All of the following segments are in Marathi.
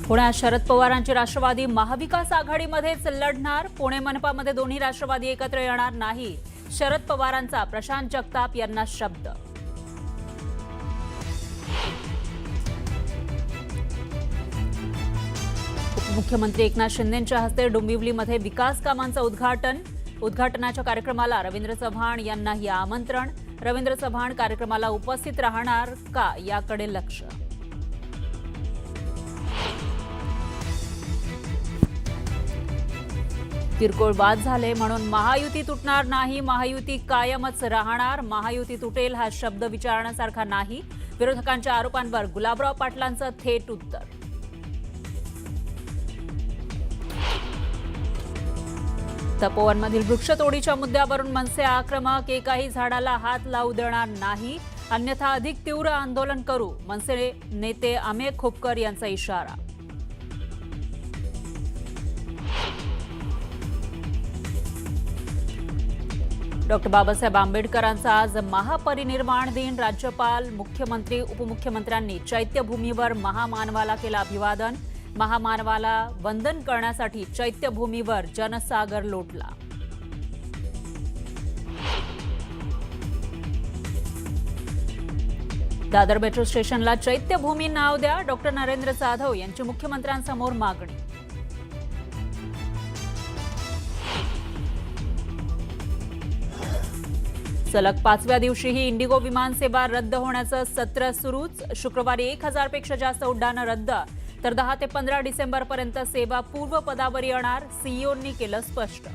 पुण्यात शरद पवारांची राष्ट्रवादी महाविकास आघाडीमध्येच लढणार। पुणे मनपामध्ये दोन्ही राष्ट्रवादी एकत्र येणार नाही, शरद पवारांचा प्रशांत जगताप यांना शब्द। उपमुख्यमंत्री एकनाथ शिंदेंच्या हस्ते डोंबिवलीमध्ये विकास कामांचं उद्घाटनाच्या कार्यक्रमाला रवींद्र चव्हाण यांनाही आमंत्रण। रवींद्र चव्हाण कार्यक्रमाला उपस्थित राहणार का याकडे लक्ष। किरकोळ वाद झाले म्हणून महायुती तुटणार नाही, महायुती कायमच राहणार। महायुती तुटेल हा शब्द विचारण्यासारखा नाही, विरोधकांच्या आरोपांवर गुलाबराव पाटलांचं थेट उत्तर। तपोवनमधील वृक्षतोडीच्या मुद्द्यावरून मनसे आक्रमक, एकाही झाडाला हात लावू देणार नाही, अन्यथा अधिक तीव्र आंदोलन करू, मनसे नेते अमेय खोपकर यांचा इशारा। डॉक्टर बाबासाहेब आंबेडकरांचा आज महापरिनिर्वाण दिन। राज्यपाल, मुख्यमंत्री, उपमुख्यमंत्र्यांनी चैत्यभूमीवर महामानवाला केलं अभिवादन। महामानवाला वंदन करण्यासाठी चैत्यभूमीवर जनसागर लोटला। दादर मेट्रो स्टेशनला चैत्यभूमी नाव द्या, डॉक्टर नरेंद्र जाधव यांची मुख्यमंत्र्यांसमोर मागणी। सलग 5व्या दिवशीही इंडिगो विमान सेवा रद्द होण्याचं सत्र सुरूच। शुक्रवारी 1000 पेक्षा जास्त उड्डाणं रद्द, तर 10 ते 15 डिसेंबरपर्यंत सेवा पूर्वपदावर येणार, सीईओंनी केलं स्पष्ट।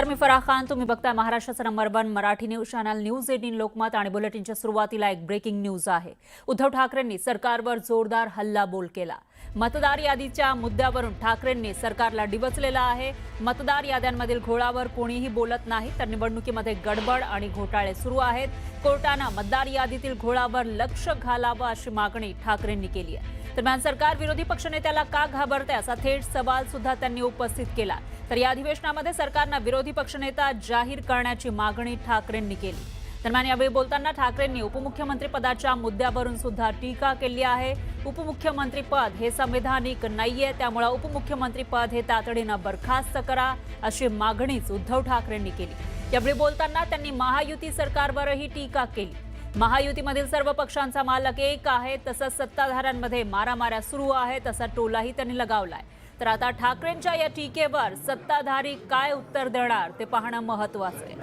मी फराह खान, तुम्ही बघताय महाराष्ट्राचा number 1 Marathi news channel news 18 Lokmat. आणि बुलेटिनच्या सुरुवातीला एक ब्रेकिंग न्यूज आहे। उद्धव ठाकरेंनी सरकारवर जोरदार हल्लाबोल केला। मतदार यादीच्या मुद्द्यावरून ठाकरेंनी सरकारला डिवचलेलं आहे। मतदार याद्यांमधील घोळावर कोणीही बोलत नाही, तर निवडणुकीमध्ये गडबड आणि घोटाळे सुरू आहेत। कोर्टानं मतदार यादीतील घोळावर लक्ष घालावं अशी मागणी ठाकरेंनी केली आहे। दरम्यान सरकार विरोधी पक्षनेत्याला का घाबरते असा थेट सवाल सुद्धा त्यांनी उपस्थित केला। तर या अधिवेशनामध्ये सरकारनं विरोधी पक्षनेता जाहीर करण्याची मागणी ठाकरेंनी केली। दरम्यान यावेळी बोलताना ठाकरेंनी उपमुख्यमंत्री पदाच्या मुद्द्यावरून सुद्धा टीका केली आहे। उपमुख्यमंत्री पद हे संवैधानिक नाहीये, त्यामुळे उपमुख्यमंत्री पद हे तातडीनं बरखास्त करा अशी मागणीच उद्धव ठाकरेंनी केली। यावेळी बोलताना त्यांनी महायुती सरकारवरही टीका केली। महायुतीमधील सर्व पक्षांचा मालक एक आहे, तसंच सत्ताधाऱ्यांमध्ये मारामाऱ्या सुरू आहेत असा टोलाही त्यांनी लगावलाय। तर आता ठाकरेंच्या या टीकेवर सत्ताधारी काय उत्तर देणार ते पाहणं महत्त्वाचं आहे।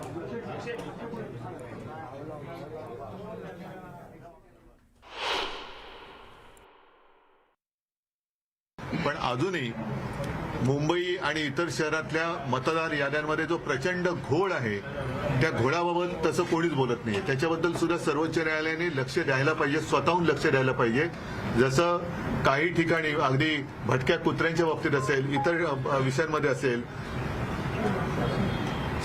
पण अजूनही मुंबई आणि इतर शहरातल्या मतदार याद्यांमध्ये जो प्रचंड घोळ आहे, त्या घोळाबाबत तसं कोणीच बोलत नाही। त्याच्याबद्दल सुद्धा सर्वोच्च न्यायालयाने लक्ष द्यायला पाहिजे, स्वतःहून लक्ष द्यायला पाहिजे। जसं काही ठिकाणी अगदी भटक्या कुत्र्यांच्या बाबतीत असेल, इतर विषयांमध्ये असेल,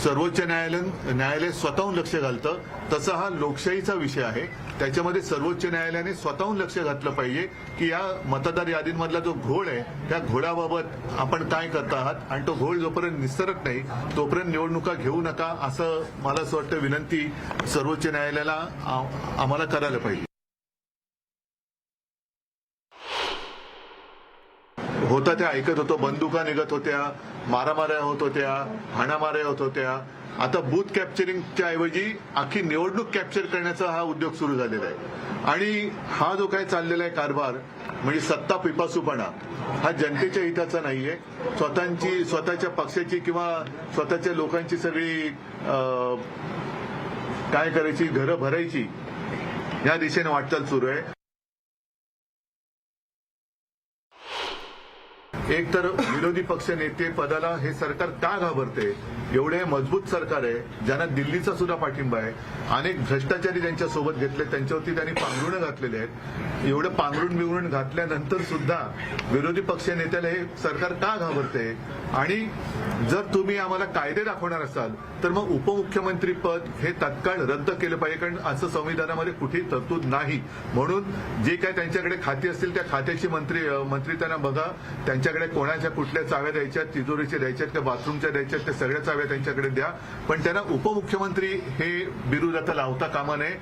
सर्वोच्च न्यायालय स्वतःहून लक्ष घालतं, तसा हा लोकशाहीचा विषय आहे। त्याच्यामध्ये सर्वोच्च न्यायालयाने स्वतःहून लक्ष घातलं पाहिजे की या मतदार यादींमधला जो घोळ आहे त्या घोळाबाबत आपण काय करत आहात, आणि तो घोळ जोपर्यंत निस्तरत नाही तोपर्यंत निवडणुका घेऊ नका, असं मला असं वाटतं विनंती सर्वोच्च न्यायालयाला आम्हाला करायला पाहिजे। होता त्या ऐकत होतो, बंदुका निघत होत्या, मारामाऱ्या होत होत्या, हाणामाऱ्या होत होत्या। आता बूथ कॅप्चरिंगच्या ऐवजी अख्खी निवडणूक कॅप्चर करण्याचा हा उद्योग सुरू झालेला आहे। आणि हा जो काय चाललेला आहे कारभार, म्हणजे सत्ता पिपासूपणा, हा जनतेच्या हिताचा नाहीये। स्वतःच्या पक्षाची किंवा स्वतःच्या लोकांची सगळी काय करायची, घरं भरायची, या दिशेने वाटचाल सुरू आहे। एक तर विरोधी पक्ष नेते पदाला हे सरकार का घाबरते? एवढे मजबूत सरकार आहे, ज्यांना दिल्लीचा सुद्धा पाठिंबा आहे, अनेक भ्रष्टाचारी त्यांच्या सोबत घेतले, त्यांच्यावरती त्यांनी पांघरुणं घातलेले आहेत। एवढं पांघरुण घातल्यानंतर सुद्धा विरोधी पक्ष नेत्याला हे सरकार का घाबरते? आणि जर तुम्ही आम्हाला कायदे दाखवणार असाल तर मग उपमुख्यमंत्री पद हे तत्काळ रद्द केलं पाहिजे, कारण असं संविधानामध्ये कुठेही तरतूद नाही। म्हणून जे काय त्यांच्याकडे खाती असतील त्या खात्याची मंत्री त्यांना बघा, त्यांच्याकडे कोणाच्या कुठल्या चाव्या द्यायच्या, तिजोरीच्या द्यायच्यात का बाथरूमच्या द्यायच्यात, त्या सगळ्या चाव्या त्यांच्याकडे द्या, पण त्यांना उपमुख्यमंत्री हे बिरुद आता लावता कामा नये।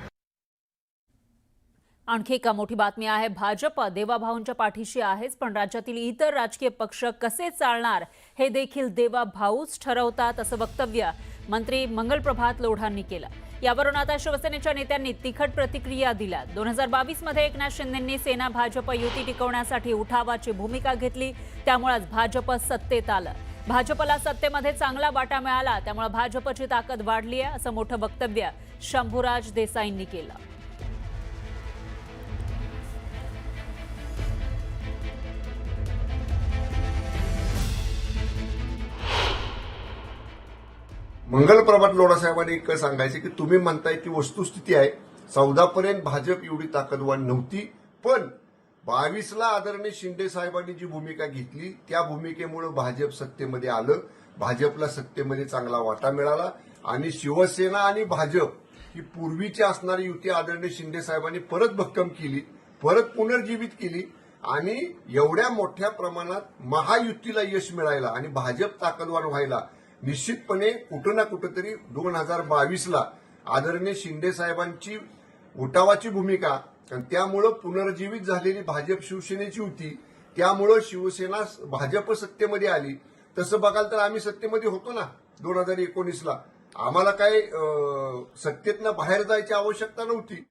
आणखी एका मोठी बातमी आहे. भाजप देवाभाऊंच्या पाठीशी आहेच, पण राज्यातील इतर राजकीय पक्ष कसे चालणार हे देखील देवाभाऊच ठरवतात, असं वक्तव्य मंत्री मंगलप्रभात लोढांनी केलं. यावरून आता शिवसेनेच्या नेत्यांनी तिखट प्रतिक्रिया दिल्या. 2022 मध्ये एकनाथ शिंदेंनी सेना भाजप युती टिकवण्यासाठी उठावाची भूमिका घेतली, त्यामुळेच भाजप सत्तेत आलं. भाजपला सत्तेमध्ये चांगला वाटा मिळाला, त्यामुळे भाजपची ताकद वाढली आहे, असं मोठं वक्तव्य शंभूराज देसाईंनी केलं. मंगलप्रभात लोढा साहेबांनी एक सांगायचे की तुम्ही म्हणताय की वस्तुस्थिती आहे 14 पर्यंत भाजप एवढी ताकदवान नव्हती, पण 22ला आदरणीय शिंदे साहेबांनी जी भूमिका घेतली त्या भूमिकेमुळे भाजप सत्तेमध्ये आलं. भाजपला सत्तेमध्ये चांगला वाटा मिळाला आणि शिवसेना आणि भाजप ही पूर्वीची असणारी युती आदरणीय शिंदे साहेबांनी परत भक्कम केली, परत पुनर्जीवित केली आणि एवढ्या मोठ्या प्रमाणात महायुतीला यश मिळायला आणि भाजप ताकदवान व्हायला निश्चितपणे कुठं ना कुठंतरी 2022ला आदरणीय शिंदे साहेबांची उठावाची भूमिका आणि त्यामुळं पुनर्जीवित झालेली भाजप शिवसेनेची होती, त्यामुळं शिवसेना भाजप सत्तेमध्ये आली. तसं बघाल तर आम्ही सत्तेमध्ये होतो ना 2019ला. आम्हाला काय सत्तेतनं बाहेर जायची आवश्यकता नव्हती.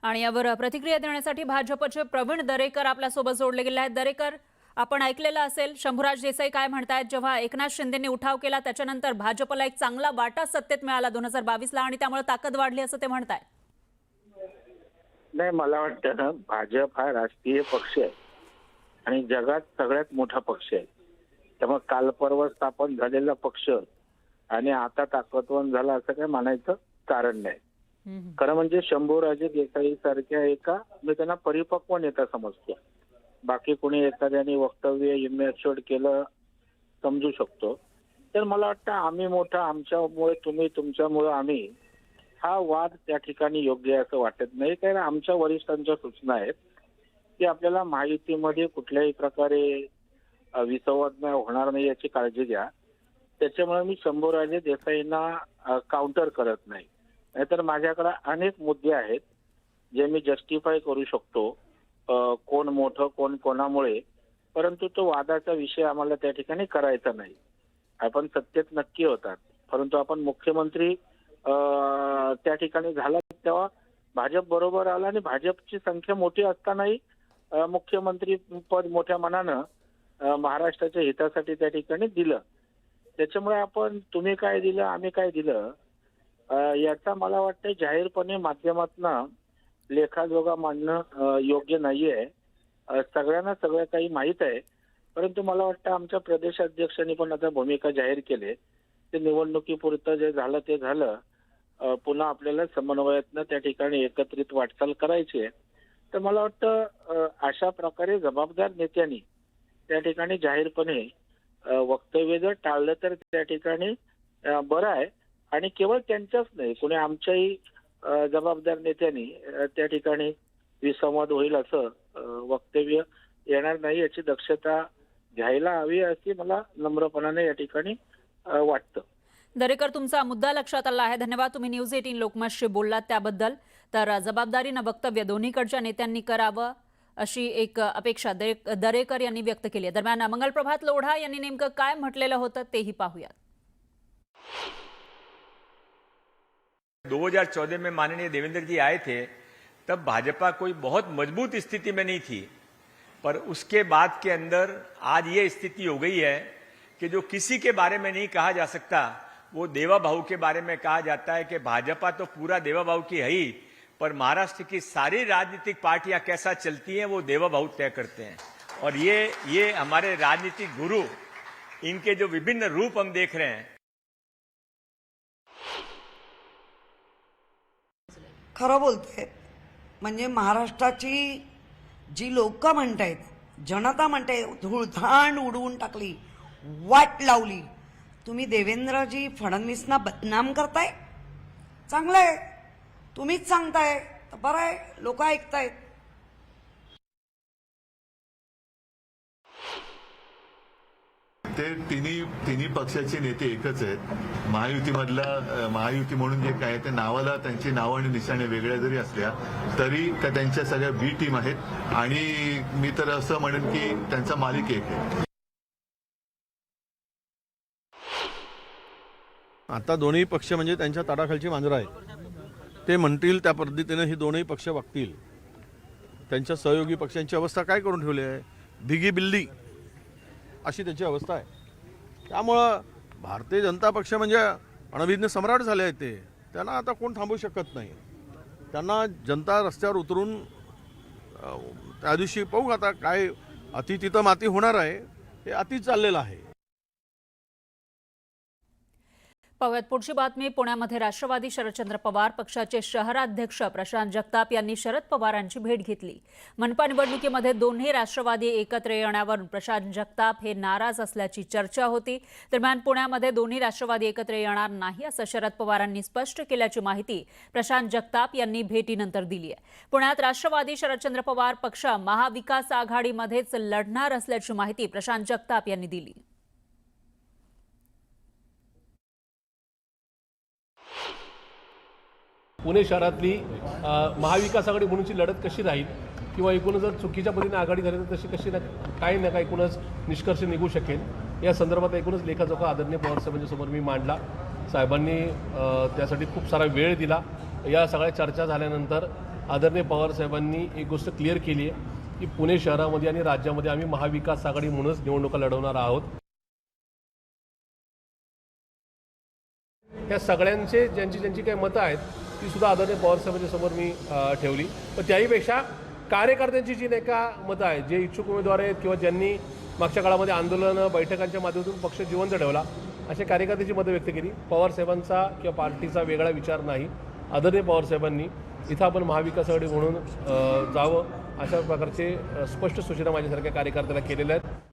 आणि यावर प्रतिक्रिया देण्यासाठी भाजपचे प्रवीण दरेकर आपल्यासोबत जोडले गेले आहेत. दरेकर, आपण ऐकलेलं असेल शंभूराज देसाई काय म्हणतायत, जेव्हा एकनाथ शिंदेंनी उठाव केला त्याच्यानंतर भाजपला एक चांगला वाटा सत्तेत मिळाला 2022ला आणि त्यामुळे ताकद वाढली असं ते म्हणतायत. नाही, मला वाटतं ना, भाजप हा राष्ट्रीय पक्ष आहे आणि जगात सगळ्यात मोठा पक्ष आहे. त्यामुळे काल परवा स्थापन झालेला पक्ष आणि आता ताकदवान झाला असं काही म्हणायचं कारण नाही. खरं म्हणजे शंभूराजे देसाई सारख्या एका मी त्यांना परिपक्व नेता समजतो. बाकी कोणी एखाद्याने वक्तव्य इमॅच्युअर्ड केलं समजू शकतो. तर मला वाटतं आम्ही मोठा आमच्यामुळे तुम्ही तुमच्यामुळे आम्ही हा वाद त्या ठिकाणी योग्य आहे असं वाटत नाही. कारण आमच्या वरिष्ठांच्या सूचना आहेत की आपल्याला महायुतीमध्ये कुठल्याही प्रकारे विसंवाद होणार नाही याची काळजी घ्या. त्याच्यामुळे मी शंभूराजे देसाईंना काउंटर करत नाही. नाहीतर माझ्याकडे अनेक मुद्दे आहेत जे मी जस्टिफाय करू शकतो, कोण मोठं कोण कोणामुळे, परंतु तो वादाचा विषय आम्हाला त्या ठिकाणी करायचा नाही. आपण सत्तेत नक्की होतात, परंतु आपण मुख्यमंत्री त्या ठिकाणी झाला तेव्हा भाजप बरोबर आला आणि भाजपची संख्या मोठी असतानाही मुख्यमंत्री पद मोठ्या मनानं महाराष्ट्राच्या हितासाठी त्या ठिकाणी दिलं. त्याच्यामुळे आपण तुम्ही काय दिलं आम्ही काय दिलं याचा मला वाटतं जाहीरपणे माध्यमातून लेखाजोगा मांडणं योग्य नाहीये. सगळ्यांना सगळं काही माहीत आहे, परंतु मला वाटतं आमच्या प्रदेशाध्यक्षांनी पण आता भूमिका जाहीर केली. ते निवडणुकीपुरतं जे झालं ते झालं, पुन्हा आपल्याला समन्वयातनं त्या ठिकाणी एकत्रित वाटचाल करायची आहे. तर मला वाटतं अशा प्रकारे जबाबदार नेत्यांनी त्या ठिकाणी जाहीरपणे वक्तव्य जर टाळलं तर त्या ठिकाणी बरं आहे. आणि केवळ त्यांच्याच नाही, कोणी आमच्याही जबाबदार नेत्यांनी त्या ठिकाणी विसंवाद होईल असं वक्तव्य येणार नाही याची दक्षता घ्यायला हवी अशी मला नम्रपणाने या ठिकाणी वाटतं. दरेकर, तुमचा मुद्दा लक्षात आला आहे. धन्यवाद. तुम्ही न्यूज 18 लोकमतशी बोललात त्याबद्दल. तर जबाबदारीनं वक्तव्य दोन्हीकडच्या नेत्यांनी करावं अशी एक अपेक्षा दरेकर यांनी व्यक्त केली आहे. दरम्यान मंगलप्रभात लोढा यांनी नेमकं काय म्हटलेलं होतं तेही पाहूयात. 2014 में माननीय देवेंद्र जी आए थे, तब भाजपा कोई बहुत मजबूत स्थिति में नहीं थी, पर उसके बाद के अंदर आज ये स्थिति हो गई है कि जो किसी के बारे में नहीं कहा जा सकता वो देवा भाऊ के बारे में कहा जाता है कि भाजपा तो पूरा देवा भाऊ की है ही, पर महाराष्ट्र की सारी राजनीतिक पार्टियां कैसा चलती हैं वो देवा भाऊ तय करते हैं. और ये हमारे राजनीतिक गुरु, इनके जो विभिन्न रूप हम देख रहे हैं. खरं बोलते, म्हणजे महाराष्ट्राची जी लोक म्हणतायत, जनता म्हणते, धुळधाण उडवून टाकली, वाट लावली. तुम्ही देवेंद्रजी फडणवीसना बदनाम करताय. चांगलं आहे, तुम्हीच सांगताय तर बरं आहे, लोक ऐकतायत. ते तिन्ही पक्षाचे नेते एकच आहेत. महायुती म्हणून जे काय ते नावाला त्यांची नावं आणि निशाणे वेगळ्या जरी असल्या तरी त्या त्यांच्या सगळ्या बी टीम आहेत आणि मी तर असं म्हणेन की त्यांचा मालिक एक आहे. आता दोन्ही पक्ष म्हणजे त्यांच्या ताडाखालची मांजरं आहेत. ते म्हणतील त्या पद्धतीने ही दोन्ही पक्ष वागतील. त्यांच्या सहयोगी पक्षांची अवस्था काय करून ठेवली आहे, भिगी बिल्ली अशी त्याची अवस्था आहे. त्यामुळं भारतीय जनता पक्ष म्हणजे अणभिज्ञ सम्राट झाले आहेत. ते त्यांना आता कोण थांबवू शकत नाही. त्यांना जनता रस्त्यावर उतरून त्या दिवशी पाहू आता काय अति तिथं माती होणार आहे. हे अति चाललेलं आहे. पाहुयात पुढची बातमी. पुण्यामध्ये राष्ट्रवादी शरदचंद्र पवार पक्षाचे शहराध्यक्ष प्रशांत जगताप यांनी शरद पवारांची भेट घेतली. मनपा निवडणुकीमध्ये दोन्ही राष्ट्रवादी एकत्र येण्यावर प्रशांत जगताप हे नाराज असल्याची चर्चा होती. दरम्यान पुण्यामध्ये दोन्ही राष्ट्रवादी एकत्र येणार नाही असं शरद पवारांनी स्पष्ट केल्याची माहिती प्रशांत जगताप यांनी भेटीनंतर दिली आहे. पुण्यात राष्ट्रवादी शरदचंद्र पवार पक्ष महाविकास आघाडीमध्येच लढणार असल्याची माहिती प्रशांत जगताप यांनी दिली. पुणे शहरातली महाविकास आघाडी म्हणूनची लढत कशी राहील किंवा एकूणच जर चुकीच्या पद्धतीने आघाडी झाली तर कशी काही ना काही एकूणच निष्कर्ष निघू शकेल या संदर्भात एकूणच लेखाजोखा आदरणीय पवारसाहेबांच्या समोर मी मांडला. साहेबांनी त्यासाठी खूप सारा वेळ दिला. या सगळ्या चर्चा झाल्यानंतर आदरणीय पवारसाहेबांनी एक गोष्ट क्लिअर केली आहे की पुणे शहरामध्ये आणि राज्यामध्ये आम्ही महाविकास आघाडी म्हणूनच निवडणुका लढवणार आहोत. या सगळ्यांचे ज्यांची काही मतं आहेत ती सुद्धा आदरणीय पवारसाहेबांच्या समोर मी ठेवली. पण त्याहीपेक्षा कार्यकर्त्यांची जी नाही का मतं आहेत, जे इच्छुक उमेदवार आहेत किंवा ज्यांनी मागच्या काळामध्ये आंदोलनं बैठकांच्या माध्यमातून पक्ष जिवंत ठेवला अशा कार्यकर्त्यांची मतं व्यक्त केली. पवारसाहेबांचा किंवा पार्टीचा वेगळा विचार नाही. आदरणीय पवारसाहेबांनी इथं आपण महाविकास आघाडी म्हणून जावं अशा प्रकारचे स्पष्ट सूचना माझ्यासारख्या कार्यकर्त्याला केलेल्या आहेत.